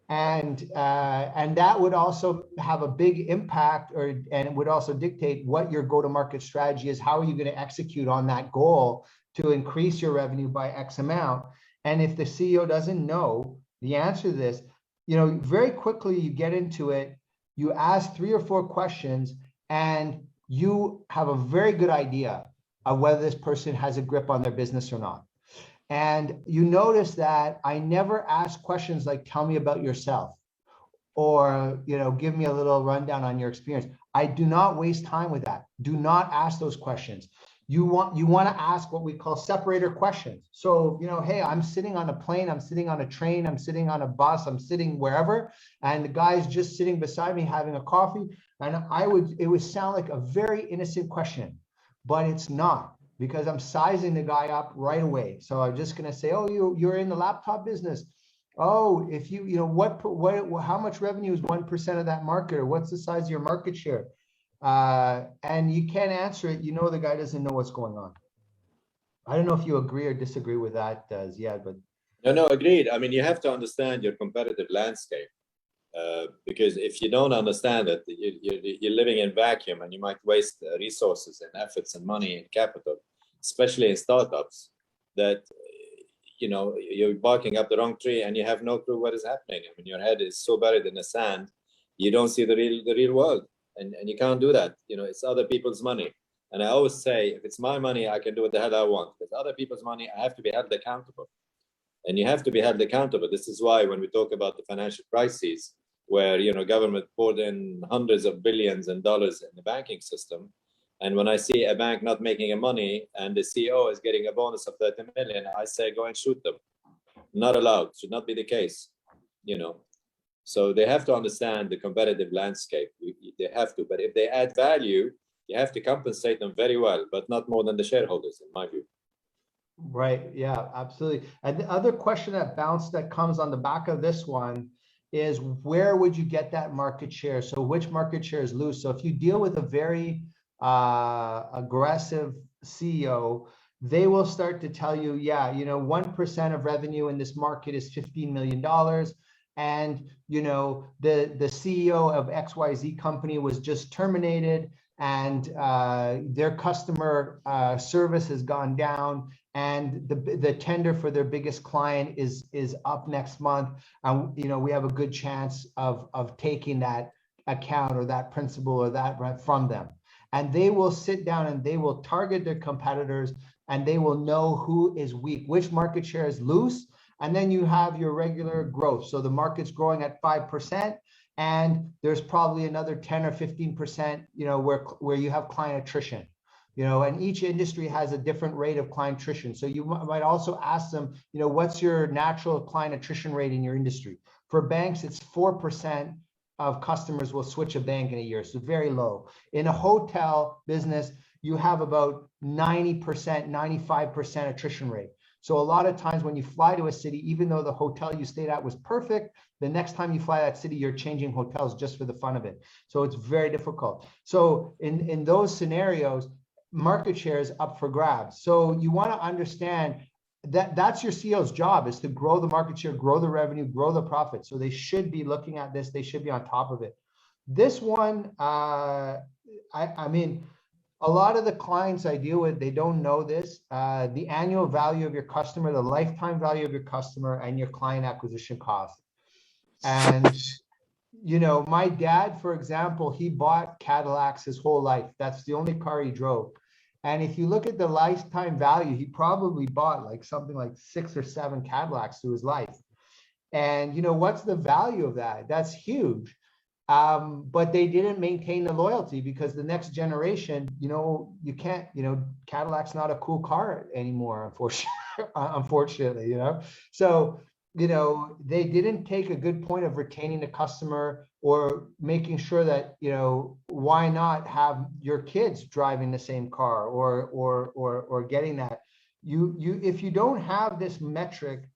And that would also have a big impact, and it would also dictate what your go-to-market strategy is. How are you going to execute on that goal to increase your revenue by X amount? And if the CEO doesn't know the answer to this, very quickly you get into it, you ask 3 or 4 questions, and you have a very good idea of whether this person has a grip on their business or not. And you notice that I never ask questions like, tell me about yourself, or, give me a little rundown on your experience. I do not waste time with that. Do not ask those questions. You want to ask what we call separator questions. So, hey, I'm sitting on a plane, I'm sitting on a train, I'm sitting on a bus, I'm sitting wherever, and the guy's just sitting beside me having a coffee. And it would sound like a very innocent question, but it's not, because I'm sizing the guy up right away. So I'm just going to say, oh, you're in the laptop business. Oh, if how much revenue is 1% of that market, or what's the size of your market share? And you can't answer it. The guy doesn't know what's going on. I don't know if you agree or disagree with that, Ziad, but. No, agreed. I mean, you have to understand your competitive landscape, because if you don't understand it, you're living in vacuum, and you might waste resources and efforts and money and capital, especially in startups, that you're barking up the wrong tree and you have no clue what is happening. I mean, your head is so buried in the sand, you don't see the real world, and you can't do that. It's other people's money. And I always say, if it's my money, I can do what the hell I want. If it's other people's money, I have to be held accountable. And you have to be held accountable. This is why when we talk about the financial crises, where government poured in hundreds of billions in dollars in the banking system, and when I see a bank not making money and the CEO is getting a bonus of 30 million, I say, go and shoot them. Not allowed. Should not be the case. So they have to understand the competitive landscape. They have to. But if they add value, you have to compensate them very well, but not more than the shareholders, in my view. Right. Yeah, absolutely. And the other question that comes on the back of this one is, where would you get that market share? So which market share is loose? So if you deal with a very aggressive CEO, they will start to tell you, 1% of revenue in this market is $15 million. And, the CEO of XYZ company was just terminated, and their customer service has gone down, and the tender for their biggest client is up next month. And, we have a good chance of taking that account or that principal or that from them. And they will sit down and they will target their competitors, and they will know who is weak, which market share is loose. And then you have your regular growth. So the market's growing at 5%, and there's probably another 10 or 15%, where you have client attrition. And each industry has a different rate of client attrition. So you might also ask them, what's your natural client attrition rate in your industry? For banks, it's 4% of customers will switch a bank in a year, so very low. In a hotel business, you have about 90%, 95% attrition rate. So a lot of times when you fly to a city, even though the hotel you stayed at was perfect, the next time you fly that city, you're changing hotels just for the fun of it. So it's very difficult. So in those scenarios, market share is up for grabs. So you want to understand that's your CEO's job, is to grow the market share, grow the revenue, grow the profit. So they should be looking at this. They should be on top of it. This one, I mean, a lot of the clients I deal with, they don't know this. The annual value of your customer, the lifetime value of your customer, and your client acquisition cost. And, my dad, for example, he bought Cadillacs his whole life. That's the only car he drove. And if you look at the lifetime value, he probably bought something like 6 or 7 Cadillacs through his life. And, what's the value of that? That's huge. But they didn't maintain the loyalty, because the next generation, you can't, Cadillac's not a cool car anymore, unfortunately, So, they didn't take a good point of retaining the customer, or making sure that, why not have your kids driving the same car, or getting that. If you don't have this metric,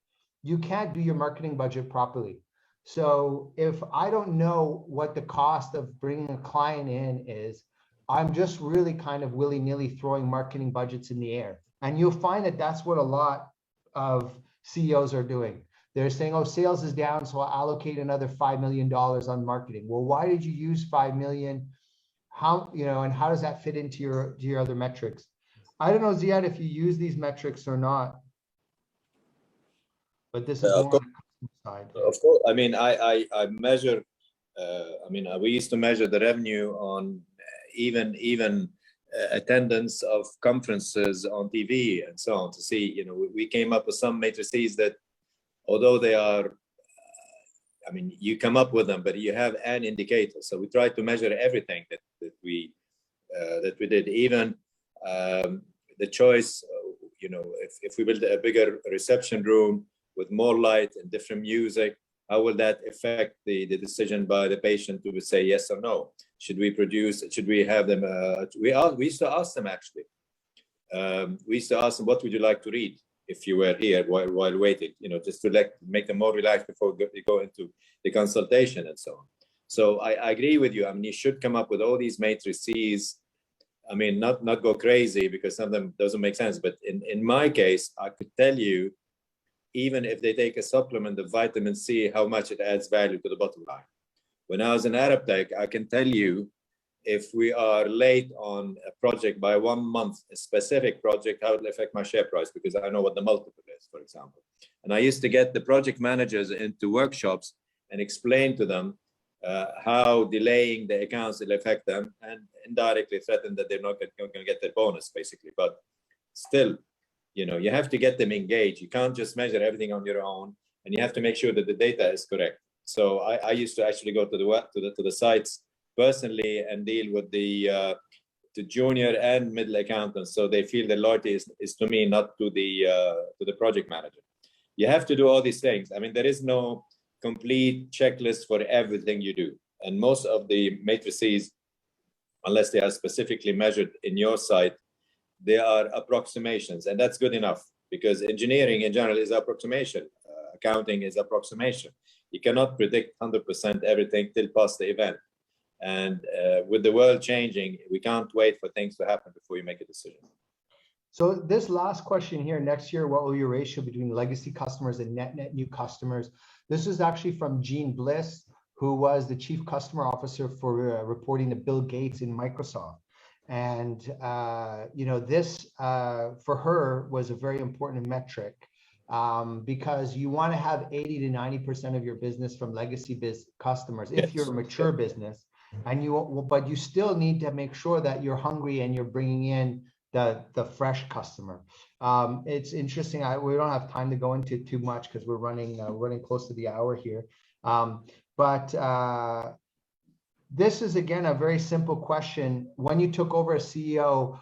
you can't do your marketing budget properly. So if I don't know what the cost of bringing a client in is, I'm just really kind of willy-nilly throwing marketing budgets in the air. And you'll find that that's what a lot of CEOs are doing. They're saying, oh, sales is down, so I'll allocate another $5 million on marketing. Well, why did you use 5 million? How, and how does that fit into your other metrics? I don't know, Ziad, if you use these metrics or not, but this is more on the customer side. Of course. I mean, I measure. I mean, we used to measure the revenue on even attendance of conferences on TV and so on to see. You know, we came up with some matrices that, although they are, I mean, you come up with them, but you have an indicator. So we try to measure everything that we did, even the choice. You know, if we build a bigger reception room with more light and different music, how will that affect the decision by the patient to say yes or no? Should we produce? Should we have them? We used to ask them actually. We used to ask them, what would you like to read if you were here while waiting? You know, just to make them more relaxed before they go into the consultation and so on. So I agree with you. I mean, you should come up with all these matrices. I mean, not go crazy, because some of them doesn't make sense. But in my case, I could tell you, even if they take a supplement of vitamin C, how much it adds value to the bottom line. When I was in Arab Tech, I can tell you, if we are late on a project by 1 month, a specific project, how it will affect my share price, because I know what the multiple is, for example. And I used to get the project managers into workshops and explain to them how delaying the accounts will affect them, and indirectly threaten that they're not going to get their bonus, basically. But still, you know, you have to get them engaged. You can't just measure everything on your own, and you have to make sure that the data is correct. So I used to actually go to the sites personally and deal with the junior and middle accountants, so they feel the loyalty is to me, not to the project manager. You have to do all these things. I mean, there is no complete checklist for everything you do, and most of the matrices, unless they are specifically measured in your site, they are approximations, and that's good enough, because engineering in general is approximation. Accounting is approximation. You cannot predict 100% everything till past the event. And with the world changing, we can't wait for things to happen before you make a decision. So this last question here, next year, what will your ratio between legacy customers and net new customers? This is actually from Gene Bliss, who was the chief customer officer for reporting to Bill Gates in Microsoft. And, you know, this for her was a very important metric, because you want to have 80 to 90% of your business from legacy customers, if you're a mature business. And but you still need to make sure that you're hungry and you're bringing in the fresh customer. It's interesting. We don't have time to go into too much because we're running close to the hour here. But this is, again, a very simple question. When you took over as CEO,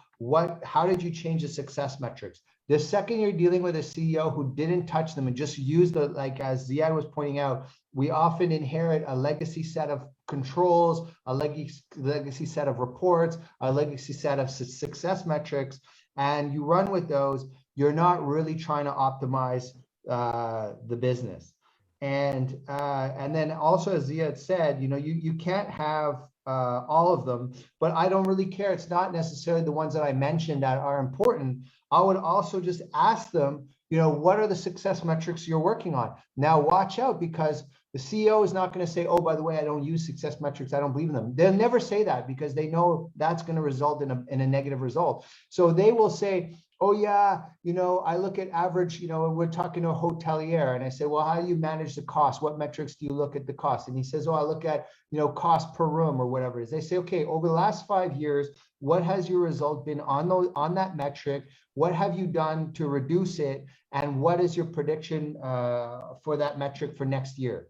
how did you change the success metrics? The second you're dealing with a CEO who didn't touch them and just used like as Ziad was pointing out, we often inherit a legacy set of controls, a legacy set of reports, a legacy set of success metrics, and you run with those. You're not really trying to optimize the business. And then also, as Ziad said, you know, you can't have all of them, but I don't really care. It's not necessarily the ones that I mentioned that are important. I would also just ask them, you know, what are the success metrics you're working on? Now, watch out, because the CEO is not going to say, oh, by the way, I don't use success metrics. I don't believe in them. They'll never say that, because they know that's going to result in a negative result. So they will say, oh yeah, you know, I look at average, you know, we're talking to a hotelier, and I say, well, how do you manage the cost? What metrics do you look at the cost? And he says, oh, I look at, you know, cost per room or whatever it is. They say, okay, over the last 5 years, what has your result been on that metric? What have you done to reduce it? And what is your prediction for that metric for next year?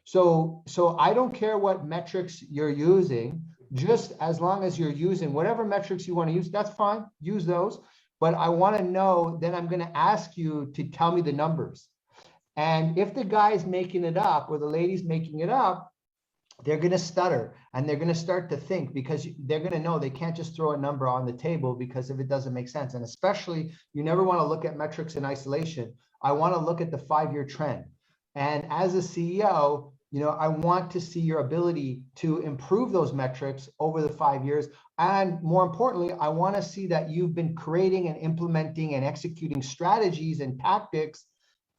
So I don't care what metrics you're using, just as long as you're using whatever metrics you want to use, that's fine, use those. But I want to know, then I'm going to ask you to tell me the numbers. And if the guy's making it up or the lady's making it up, they're going to stutter and they're going to start to think, because they're going to know they can't just throw a number on the table, because if it doesn't make sense. And especially, you never want to look at metrics in isolation. I want to look at the 5-year trend. And as a CEO, you know, I want to see your ability to improve those metrics over the 5 years. And more importantly, I want to see that you've been creating and implementing and executing strategies and tactics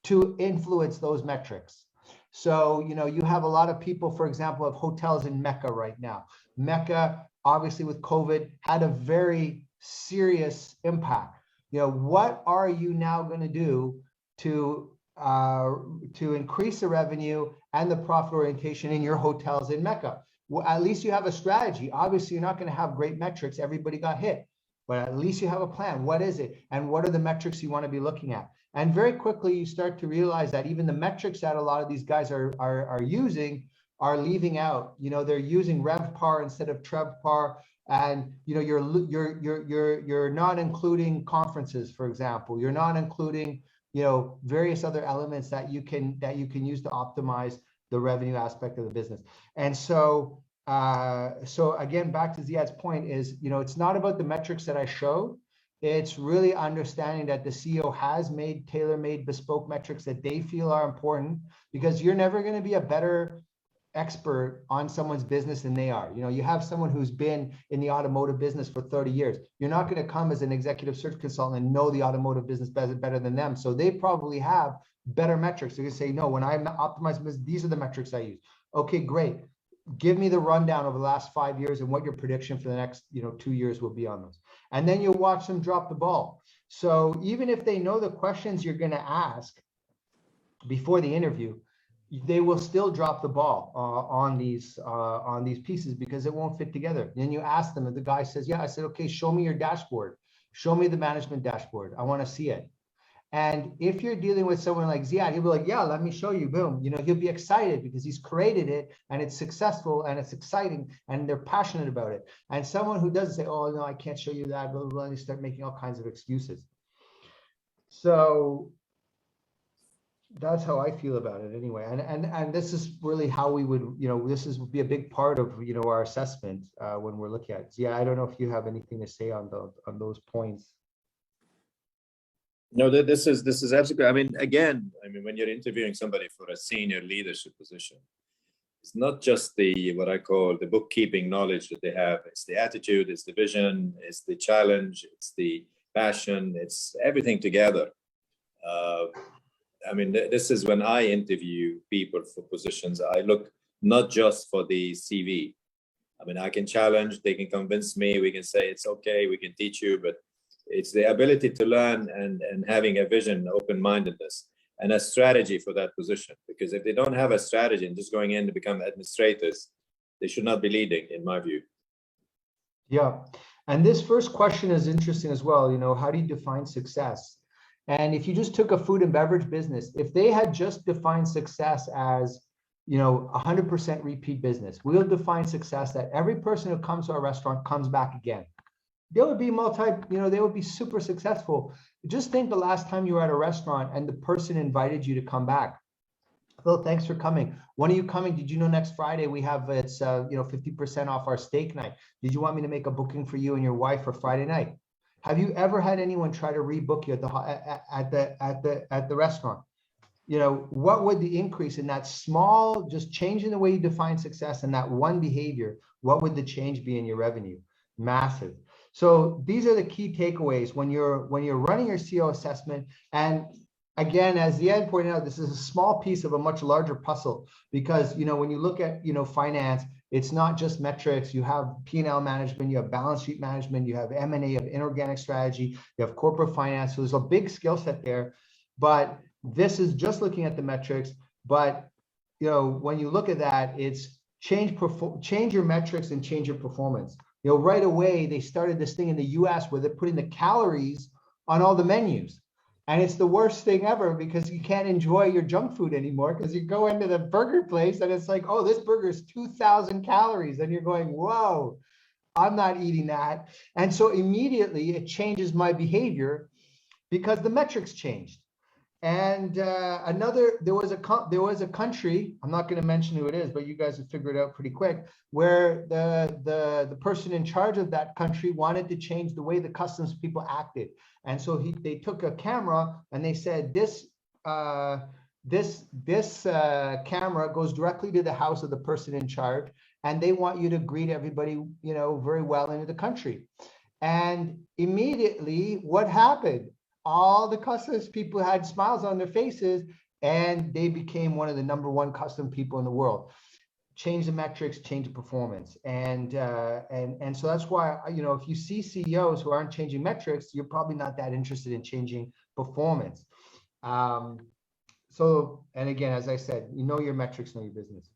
to influence those metrics. So, you know, you have a lot of people, for example, of hotels in Mecca right now. Mecca, obviously with COVID, had a very serious impact. You know, what are you now going to do to to increase the revenue and the profit orientation in your hotels in Mecca. Well, at least you have a strategy. Obviously, you're not going to have great metrics. Everybody got hit, but at least you have a plan. What is it? And what are the metrics you want to be looking at? And very quickly, you start to realize that even the metrics that a lot of these guys are using are leaving out. They're using RevPAR instead of TrevPAR. And you're not including conferences, for example. You're not including various other elements that you can use to optimize the revenue aspect of the business. And so again, back to Ziad's point is, it's not about the metrics that I showed. It's really understanding that the CEO has made tailor-made bespoke metrics that they feel are important, because you're never going to be a better expert on someone's business than they are. You have someone who's been in the automotive business for 30 years. You're not going to come as an executive search consultant and know the automotive business better than them. So they probably have better metrics. They're going to say, no, when I'm optimizing business, these are the metrics I use. Okay, great. Give me the rundown over the last 5 years and what your prediction for the next 2 years will be on those. And then you'll watch them drop the ball. So even if they know the questions you're going to ask before the interview, they will still drop the ball on these pieces, because it won't fit together. Then you ask them, and the guy says, yeah. I said, okay, show me your dashboard. Show me the management dashboard. I want to see it. And if you're dealing with someone like Ziad, he'll be like, yeah, let me show you. Boom. He'll be excited because he's created it and it's successful and it's exciting and they're passionate about it. And someone who doesn't say, oh, no, I can't show you that, blah, blah, blah, and they start making all kinds of excuses. So that's how I feel about it anyway. And this is really how we would, this would be a big part of, our assessment when we're looking at it. So yeah, I don't know if you have anything to say on those points. No, this is absolutely. I mean, again, when you're interviewing somebody for a senior leadership position, it's not just what I call the bookkeeping knowledge that they have. It's the attitude, it's the vision, it's the challenge, it's the passion, it's everything together. This is when I interview people for positions. I look not just for the CV. I can challenge, they can convince me, we can say it's okay, we can teach you, but it's the ability to learn and having a vision, open-mindedness, and a strategy for that position. Because if they don't have a strategy and just going in to become administrators, they should not be leading, in my view. Yeah. And this first question is interesting as well. How do you define success? And if you just took a food and beverage business, if they had just defined success as, 100% repeat business, we'll define success that every person who comes to our restaurant comes back again. They would be they would be super successful. Just think the last time you were at a restaurant and the person invited you to come back. Phil, thanks for coming. When are you coming? Did you know next Friday we have, it's 50% off our steak night? Did you want me to make a booking for you and your wife for Friday night? Have you ever had anyone try to rebook you at the restaurant? What would the increase in that small, just changing the way you define success and that one behavior, what would the change be in your revenue? Massive. So these are the key takeaways when you're running your CEO assessment. And again, as Ziad pointed out, this is a small piece of a much larger puzzle, because when you look at finance, it's not just metrics. You have P&L management, you have balance sheet management, you have M&A, you have inorganic strategy, you have corporate finance. So there's a big skill set there. But this is just looking at the metrics. But when you look at that, it's change your metrics and change your performance. Right away, they started this thing in the US where they're putting the calories on all the menus. And it's the worst thing ever, because you can't enjoy your junk food anymore, because you go into the burger place and it's like, oh, this burger is 2,000 calories. And you're going, whoa, I'm not eating that. And so immediately it changes my behavior because the metrics changed. And there was a country, I'm not going to mention who it is, but you guys would figure it out pretty quick, where the person in charge of that country wanted to change the way the customs people acted. And so they took a camera and they said, this camera goes directly to the house of the person in charge, and they want you to greet everybody, very well into the country. And immediately, what happened? All the customs people had smiles on their faces, and they became one of the #1 custom people in the world. Change the metrics, change the performance. And so that's why, if you see CEOs who aren't changing metrics, you're probably not that interested in changing performance. and again, as I said, you know your metrics, know your business.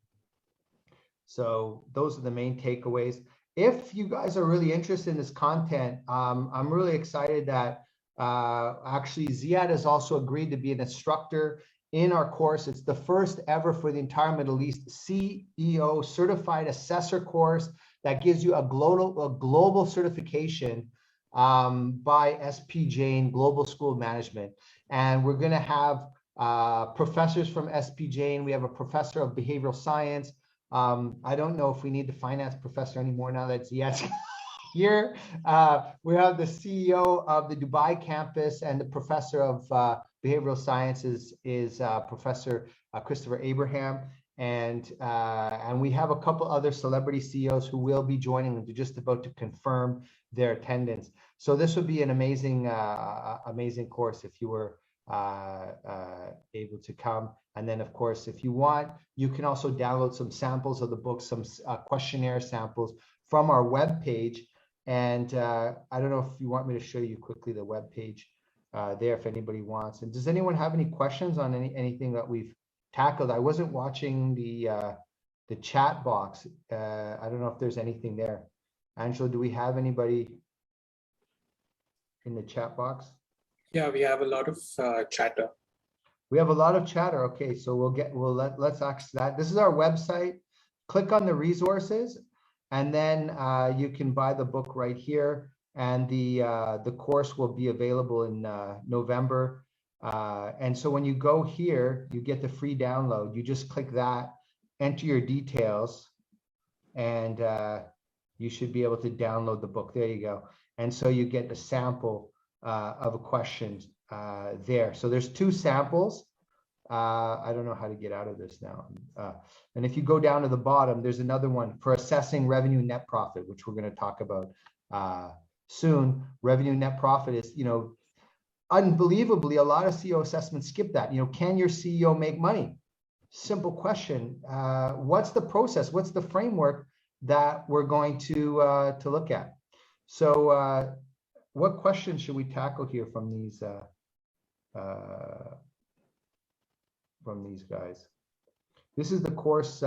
So those are the main takeaways. If you guys are really interested in this content, I'm really excited that actually Ziad has also agreed to be an instructor in our course. It's the first ever for the entire Middle East CEO certified assessor course that gives you a global certification by SPJ Global School of Management. And we're going to have professors from SPJ. We have a professor of behavioral science. I don't know if we need the finance professor anymore now that Ziad's here. We have the CEO of the Dubai campus, and the professor of behavioral sciences is Professor Christopher Abraham. And we have a couple other celebrity CEOs who will be joining, and they're just about to confirm their attendance. So this would be an amazing, amazing course if you were able to come. And then, of course, if you want, you can also download some samples of the book, some questionnaire samples from our webpage. And I don't know if you want me to show you quickly the webpage there, if anybody wants. And does anyone have any questions on anything that we've tackled? I wasn't watching the chat box. I don't know if there's anything there. Angela, do we have anybody in the chat box? Yeah, we have a lot of chatter. We have a lot of chatter. Okay, so let's access that. This is our website. Click on the resources, and then you can buy the book right here. And the course will be available in November. And so when you go here, you get the free download. You just click that, enter your details, and you should be able to download the book. There you go. And so you get the sample of a question there. So there's 2 samples. I don't know how to get out of this now. And if you go down to the bottom, there's another one for assessing revenue net profit, which we're going to talk about soon. Revenue net profit is, unbelievably, a lot of CEO assessments skip that. Can your CEO make money? Simple question. What's the process? What's the framework that we're going to look at? So what questions should we tackle here from these guys? This is the course.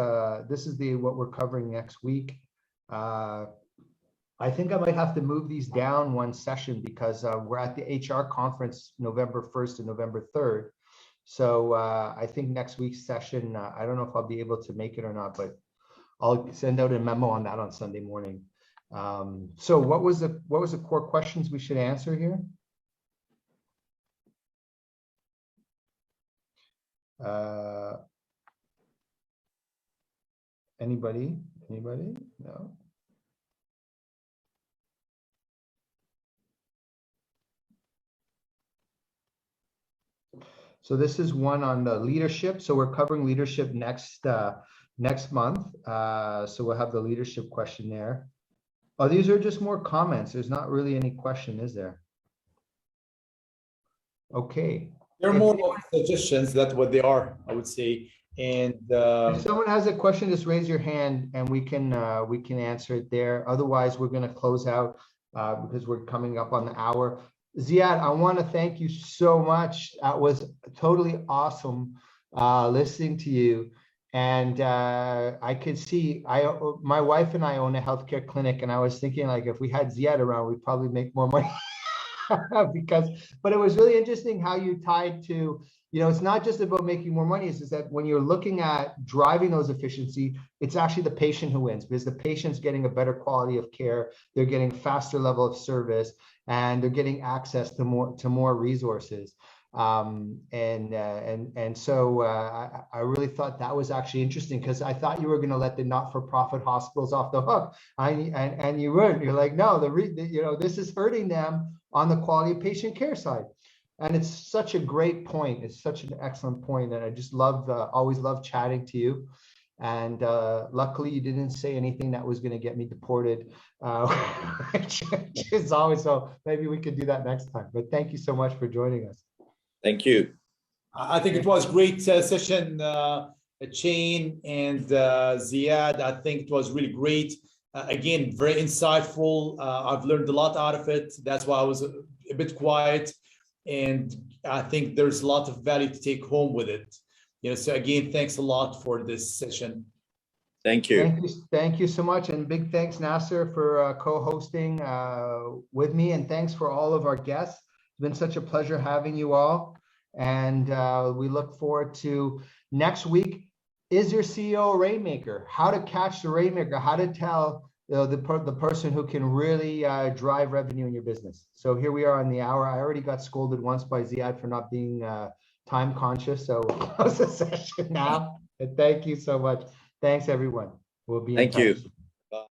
This is what we're covering next week. I think I might have to move these down one session because we're at the HR conference November 1st and November 3rd. So I think next week's session, I don't know if I'll be able to make it or not, but I'll send out a memo on that on Sunday morning. So what was the core questions we should answer here? Anybody? No. So this is one on the leadership. So we're covering leadership next month. So we'll have the leadership questionnaire. Oh, these are just more comments. There's not really any question, is there? Okay. They're more suggestions. That's what they are, I would say. And if someone has a question, just raise your hand and we can answer it there. Otherwise, we're going to close out because we're coming up on the hour. Ziad, I want to thank you so much. That was totally awesome listening to you. And I could see, my wife and I own a healthcare clinic, and I was thinking, like, if we had Ziad around, we'd probably make more money. But it was really interesting how you tied to, it's not just about making more money. It's just that when you're looking at driving those efficiency, it's actually the patient who wins, because the patient's getting a better quality of care. They're getting faster level of service, and they're getting access to more resources. And so I really thought that was actually interesting, because I thought you were going to let the not-for-profit hospitals off the hook, and you weren't. You're like, no, this is hurting them on the quality of patient care side. And it's such a great point. It's such an excellent point, and I just always love chatting to you. And luckily, you didn't say anything that was going to get me deported, which is always, so maybe we could do that next time. But thank you so much for joining us. Thank you. I think it was a great session, Shane and Ziad. I think it was really great. Again, very insightful. I've learned a lot out of it. That's why I was a bit quiet. and I think there's a lot of value to take home with it. So again, thanks a lot for this session. Thank you. Thank you so much, and big thanks, Nasser, for co-hosting with me, and thanks for all of our guests. It's been such a pleasure having you all, and we look forward to next week. Is your CEO a rainmaker? How to catch the rainmaker? How to tell the person who can really drive revenue in your business? So here we are on the hour. I already got scolded once by Ziad for not being time conscious, so close the session now. And thank you so much. Thanks, everyone. We'll be in touch. Thank you.